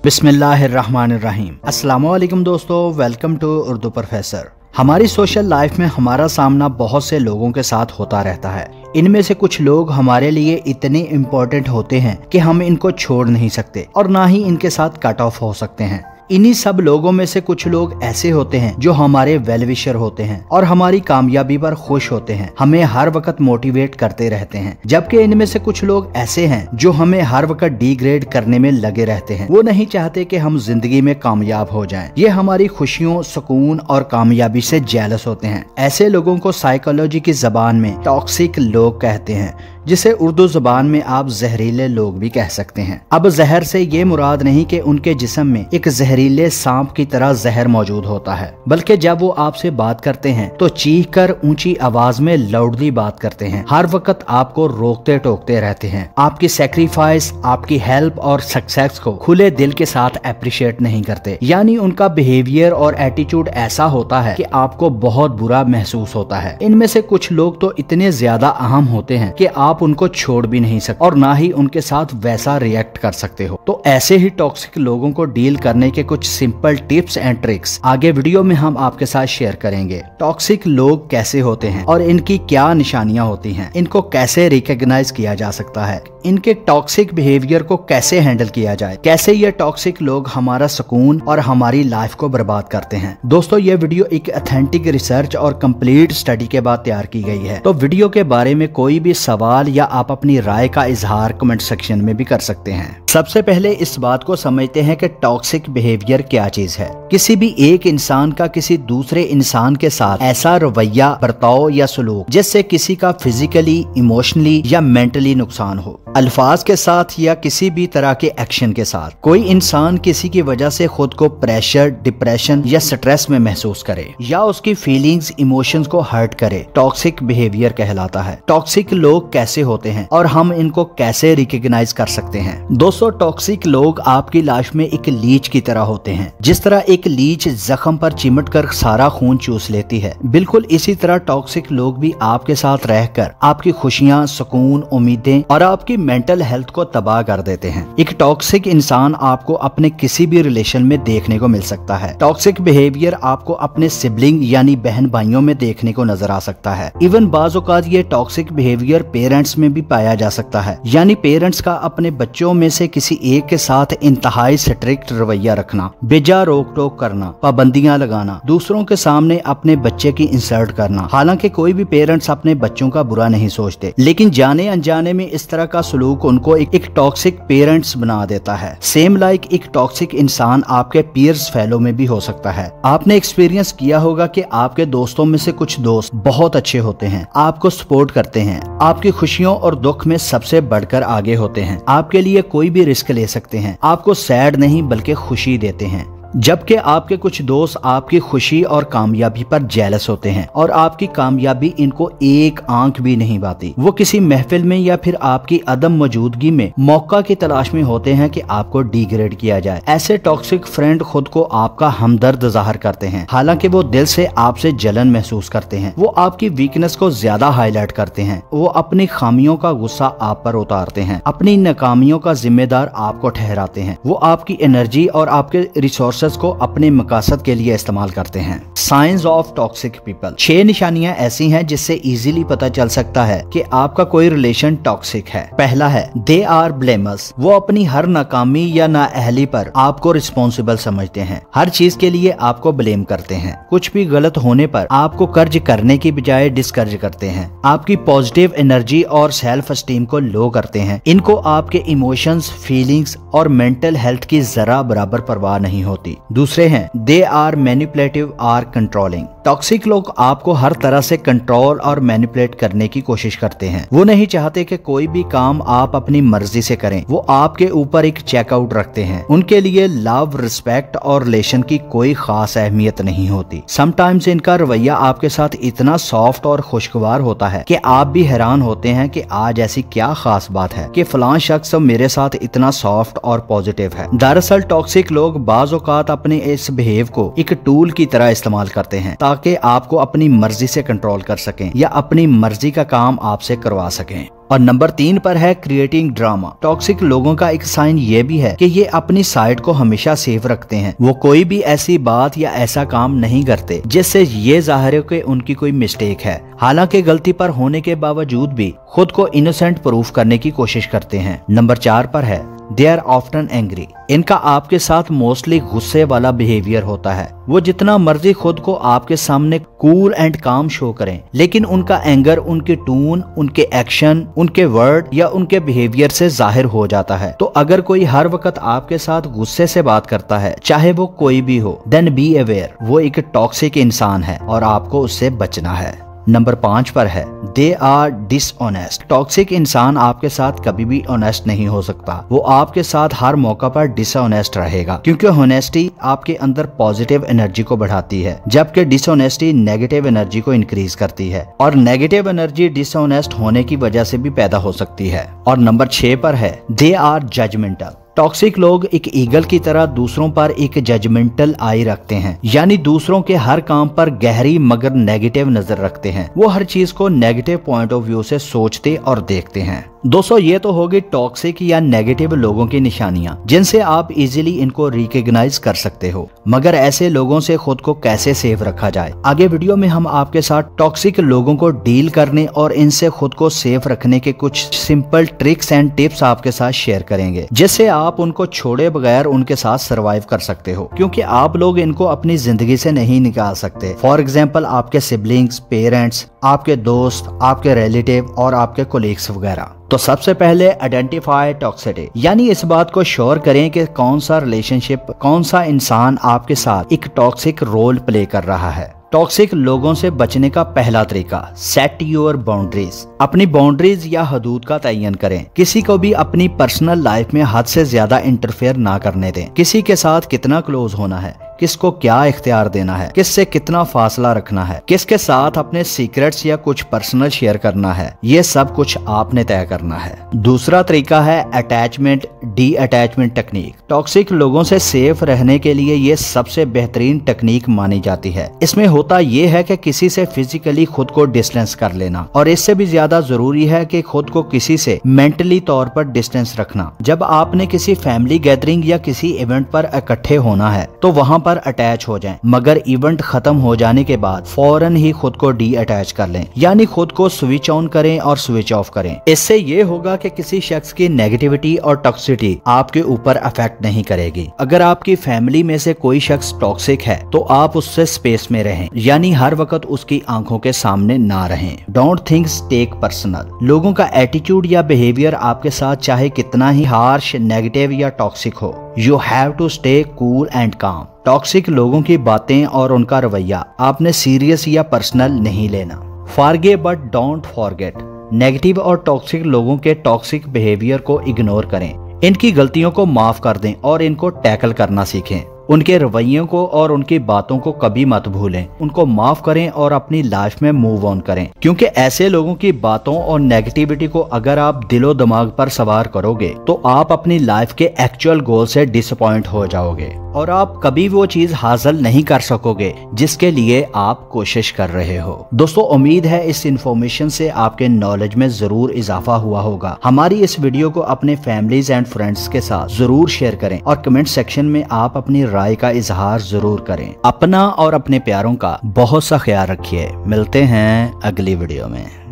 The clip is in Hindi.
बिस्मिल्लाहिर्रहमानिर्रहीम। अस्सलामुअलैकुम दोस्तों, वेलकम टू उर्दू प्रोफेसर। हमारी सोशल लाइफ में हमारा सामना बहुत से लोगों के साथ होता रहता है। इनमें से कुछ लोग हमारे लिए इतने इम्पोर्टेंट होते हैं कि हम इनको छोड़ नहीं सकते और ना ही इनके साथ कट ऑफ हो सकते हैं। इन्हीं सब लोगों में से कुछ लोग ऐसे होते हैं जो हमारे वेल विशर होते हैं और हमारी कामयाबी पर खुश होते हैं, हमें हर वक्त मोटिवेट करते रहते हैं। जबकि इनमें से कुछ लोग ऐसे हैं जो हमें हर वक्त डिग्रेड करने में लगे रहते हैं। वो नहीं चाहते कि हम जिंदगी में कामयाब हो जाएं। ये हमारी खुशियों, सुकून और कामयाबी से जेलस होते हैं। ऐसे लोगों को साइकोलॉजी की जबान में टॉक्सिक लोग कहते हैं, जिसे उर्दू जुबान में आप जहरीले लोग भी कह सकते हैं। अब जहर से ये मुराद नहीं कि उनके जिस्म में एक जहरीले सांप की तरह जहर मौजूद होता है, बल्कि जब वो आपसे बात करते हैं तो चीख कर ऊंची आवाज में लाउडली बात करते हैं। हर वक्त आपको रोकते टोकते रहते हैं। आपकी सेक्रीफाइस, आपकी हेल्प और सक्सेस को खुले दिल के साथ अप्रिशिएट नहीं करते। यानी उनका बिहेवियर और एटीट्यूड ऐसा होता है कि आपको बहुत बुरा महसूस होता है। इनमें से कुछ लोग तो इतने ज्यादा अहम होते हैं कि आप उनको छोड़ भी नहीं सकते और ना ही उनके साथ वैसा रिएक्ट कर सकते हो। तो ऐसे ही टॉक्सिक लोगों को डील करने के कुछ सिंपल टिप्स एंड ट्रिक्स आगे वीडियो में हम आपके साथ शेयर करेंगे। टॉक्सिक लोग कैसे होते हैं और इनकी क्या निशानियां होती हैं, इनको कैसे रिकॉग्नाइज किया जा सकता है, इनके टॉक्सिक बिहेवियर को कैसे हैंडल किया जाए, कैसे ये टॉक्सिक लोग हमारा सुकून और हमारी लाइफ को बर्बाद करते हैं। दोस्तों, ये वीडियो एक ऑथेंटिक रिसर्च और कंप्लीट स्टडी के बाद तैयार की गई है। तो वीडियो के बारे में कोई भी सवाल या आप अपनी राय का इजहार कमेंट सेक्शन में भी कर सकते हैं। सबसे पहले इस बात को समझते हैं कि टॉक्सिक बिहेवियर क्या चीज है। किसी भी एक इंसान का किसी दूसरे इंसान के साथ ऐसा रवैया, बर्ताव या सलूक जिससे किसी का फिजिकली, इमोशनली या मेंटली नुकसान हो, अल्फाज के साथ या किसी भी तरह के एक्शन के साथ। कोई इंसान किसी की वजह से खुद को प्रेशर, डिप्रेशन या स्ट्रेस में महसूस करे या उसकी फीलिंग्स, इमोशंस को हर्ट करे, टॉक्सिक बिहेवियर कहलाता है। टॉक्सिक लोग कैसे होते हैं और हम इनको कैसे रिकॉग्नाइज कर सकते हैं? दोस्तों, टॉक्सिक लोग आपकी लाइफ में एक लीच की तरह होते हैं। जिस तरह एक लीच जख्म पर चिमट कर सारा खून चूस लेती है, बिल्कुल इसी तरह टॉक्सिक लोग भी आपके साथ रहकर आपकी खुशियां, सुकून, उम्मीदें और आपकी मेंटल हेल्थ को तबाह कर देते हैं। एक टॉक्सिक इंसान आपको अपने किसी भी रिलेशन में देखने को मिल सकता है। टॉक्सिक बिहेवियर आपको अपने सिबलिंग यानी बहन भाइयों में देखने को नजर आ सकता है। इवन बाज़ औक़ात ये टॉक्सिक बिहेवियर पेरेंट्स में भी पाया जा सकता है। यानी पेरेंट्स का अपने बच्चों में से किसी एक के साथ इंतहाई स्ट्रिक्ट रवैया रखना, बेजा रोक टोक करना, पाबंदियां लगाना, दूसरों के सामने अपने बच्चे की इंसल्ट करना। हालांकि कोई भी पेरेंट्स अपने बच्चों का बुरा नहीं सोचते, लेकिन जाने अनजाने में इस तरह का सलूक उनको एक टॉक्सिक पेरेंट्स बना देता है। सेम लाइक एक टॉक्सिक इंसान आपके पीयर्स फेलो में भी हो सकता है। आपने एक्सपीरियंस किया होगा कि आपके दोस्तों में से कुछ दोस्त बहुत अच्छे होते हैं, आपको सपोर्ट करते हैं, आपकी खुशियों और दुख में सबसे बढ़कर आगे होते हैं, आपके लिए कोई भी रिस्क ले सकते हैं, आपको सैड नहीं बल्कि खुशी देते हैं। जबकि आपके कुछ दोस्त आपकी खुशी और कामयाबी पर जेलस होते हैं और आपकी कामयाबी इनको एक आंख भी नहीं पाती। वो किसी महफिल में या फिर आपकी अदम मौजूदगी में मौका की तलाश में होते हैं कि आपको डिग्रेड किया जाए। ऐसे टॉक्सिक फ्रेंड खुद को आपका हमदर्द जाहिर करते हैं, हालांकि वो दिल से आपसे जलन महसूस करते हैं। वो आपकी वीकनेस को ज्यादा हाईलाइट करते हैं। वो अपनी खामियों का गुस्सा आप पर उतारते हैं, अपनी नाकामियों का जिम्मेदार आपको ठहराते हैं। वो आपकी एनर्जी और आपके रिसोर्स को अपने मकसद के लिए इस्तेमाल करते हैं। Science of toxic people. 6 निशानियां ऐसी हैं जिससे इजीली पता चल सकता है कि आपका कोई रिलेशन टॉक्सिक है। पहला है, दे आर ब्लेमर्स। वो अपनी हर नाकामी या नाअहली पर आपको रिस्पॉन्सिबल समझते हैं, हर चीज के लिए आपको ब्लेम करते हैं। कुछ भी गलत होने पर आपको कर्ज करने की बजाय डिस्करेज करते हैं, आपकी पॉजिटिव एनर्जी और सेल्फ एस्टीम को लो करते हैं। इनको आपके इमोशंस, फीलिंग्स और मेंटल हेल्थ की जरा बराबर परवाह नहीं होती। दूसरे हैं, they are manipulative or controlling. Toxic लोग आपको हर तरह से कंट्रोल और मैनिपुलेट करने की कोशिश करते हैं। वो नहीं चाहते कि कोई भी काम आप अपनी मर्जी से करें। वो आपके ऊपर एक चेकआउट रखते हैं। उनके लिए लव, रिस्पेक्ट और रिलेशन की कोई खास अहमियत नहीं होती। समटाइम्स इनका रवैया आपके साथ इतना सॉफ्ट और खुशगवार होता है कि आप भी हैरान होते हैं कि आज ऐसी क्या खास बात है कि फलां शख्स मेरे साथ इतना सॉफ्ट और पॉजिटिव है। दरअसल टॉक्सिक लोग बाज़ औक़ात अपने इस बिहेव को एक टूल की तरह इस्तेमाल करते हैं ताकि आपको अपनी मर्जी से कंट्रोल कर सकें या अपनी मर्जी का काम आपसे करवा सकें। और नंबर 3 पर है क्रिएटिंग ड्रामा। टॉक्सिक लोगों का एक साइन ये भी है कि ये अपनी साइड को हमेशा सेफ रखते हैं। वो कोई भी ऐसी बात या ऐसा काम नहीं करते जिससे ये जाहिर हो कि उनकी कोई मिस्टेक है। हालांकि गलती पर होने के बावजूद भी खुद को इनोसेंट प्रूफ करने की कोशिश करते हैं। नंबर 4 पर है दे आर ऑफ्टन एंग्री। इनका आपके साथ मोस्टली गुस्से वाला बिहेवियर होता है। वो जितना मर्जी खुद को आपके सामने कूल एंड काम शो करें, लेकिन उनका एंगर उनके टून, उनके एक्शन, उनके वर्ड या उनके बिहेवियर से जाहिर हो जाता है। तो अगर कोई हर वक्त आपके साथ गुस्से से बात करता है, चाहे वो कोई भी हो, देन बी अवेयर, वो एक टॉक्सिक इंसान है और आपको उससे बचना है। नंबर 5 पर है दे आर डिसऑनेस्ट। टॉक्सिक इंसान आपके साथ कभी भी ऑनेस्ट नहीं हो सकता। वो आपके साथ हर मौका पर डिसऑनेस्ट रहेगा, क्योंकि ऑनेस्टी आपके अंदर पॉजिटिव एनर्जी को बढ़ाती है, जबकि डिसऑनेस्टी नेगेटिव एनर्जी को इंक्रीज करती है और नेगेटिव एनर्जी डिसऑनेस्ट होने की वजह से भी पैदा हो सकती है। और नंबर 6 पर है दे आर जजमेंटल। टॉक्सिक लोग एक ईगल की तरह दूसरों पर एक जजमेंटल आई रखते हैं, यानी दूसरों के हर काम पर गहरी मगर नेगेटिव नजर रखते हैं। वो हर चीज को नेगेटिव पॉइंट ऑफ व्यू से सोचते और देखते हैं। दोस्तों, ये तो होगी टॉक्सिक या नेगेटिव लोगों की निशानियां, जिनसे आप इजीली इनको रिकॉग्नाइज कर सकते हो। मगर ऐसे लोगों से खुद को कैसे सेफ रखा जाए, आगे वीडियो में हम आपके साथ टॉक्सिक लोगों को डील करने और इनसे खुद को सेफ रखने के कुछ सिंपल ट्रिक्स एंड टिप्स आपके साथ शेयर करेंगे, जिससे आप उनको छोड़े बगैर उनके साथ सर्वाइव कर सकते हो, क्योंकि आप लोग इनको अपनी जिंदगी से नहीं निकाल सकते। फॉर एग्जाम्पल, आपके सिबलिंग्स, पेरेंट्स, आपके दोस्त, आपके रिलेटिव और आपके कोलीग्स वगैरह। तो सबसे पहले आइडेंटिफाई टॉक्सिसिटी, यानी इस बात को श्योर करें कि कौन सा रिलेशनशिप, कौन सा इंसान आपके साथ एक टॉक्सिक रोल प्ले कर रहा है। टॉक्सिक लोगों से बचने का पहला तरीका, सेट योर बाउंड्रीज। अपनी बाउंड्रीज या हदूद का तयन करें। किसी को भी अपनी पर्सनल लाइफ में हद से ज्यादा इंटरफेयर ना करने दें। किसी के साथ कितना क्लोज होना है, किसको क्या इख्तियार देना है, किससे कितना फासला रखना है, किसके साथ अपने सीक्रेट्स या कुछ पर्सनल शेयर करना है, ये सब कुछ आपने तय करना है। दूसरा तरीका है attachment D attachment technique. Toxic लोगों से सेफ रहने के लिए ये सबसे बेहतरीन टेक्निक मानी जाती है। इसमें होता ये है कि किसी से फिजिकली खुद को डिस्टेंस कर लेना, और इससे भी ज्यादा जरूरी है कि खुद को किसी से मेंटली तौर पर डिस्टेंस रखना। जब आपने किसी फैमिली गैदरिंग या किसी इवेंट पर इकट्ठे होना है तो वहाँ पर अटैच हो जाएं, मगर इवेंट खत्म हो जाने के बाद फौरन ही खुद को डी अटैच कर लें, यानी खुद को स्विच ऑन करें और स्विच ऑफ करें। इससे ये होगा कि किसी शख्स की नेगेटिविटी और टॉक्सिसिटी आपके ऊपर अफेक्ट नहीं करेगी। अगर आपकी फैमिली में से कोई शख्स टॉक्सिक है तो आप उससे स्पेस में रहें, यानी हर वक्त उसकी आंखों के सामने ना रहें। Don't thinks take personal. लोगों का एटीट्यूड या बिहेवियर आपके साथ चाहे कितना ही हार्श, नेगेटिव या टॉक्सिक हो, you have to stay cool and calm. Toxic लोगों की बातें और उनका रवैया आपने सीरियस या पर्सनल नहीं लेना। Forgive but don't forget. Negative और टॉक्सिक लोगों के टॉक्सिक बिहेवियर को इग्नोर करें, इनकी गलतियों को माफ कर दें और इनको टैकल करना सीखें। उनके रवैयों को और उनकी बातों को कभी मत भूलें, उनको माफ करें और अपनी लाइफ में मूव ऑन करें, क्योंकि ऐसे लोगों की बातों और नेगेटिविटी को अगर आप दिलो दिमाग पर सवार करोगे तो आप अपनी लाइफ के एक्चुअल गोल से डिसअपॉइंट हो जाओगे और आप कभी वो चीज हासिल नहीं कर सकोगे जिसके लिए आप कोशिश कर रहे हो। दोस्तों, उम्मीद है इस इंफॉर्मेशन से आपके नॉलेज में जरूर इजाफा हुआ होगा। हमारी इस वीडियो को अपने फैमिलीज एंड फ्रेंड्स के साथ जरूर शेयर करें और कमेंट सेक्शन में आप अपनी राय का इजहार जरूर करें। अपना और अपने प्यारों का बहुत सा ख्याल रखिए। मिलते हैं अगली वीडियो में।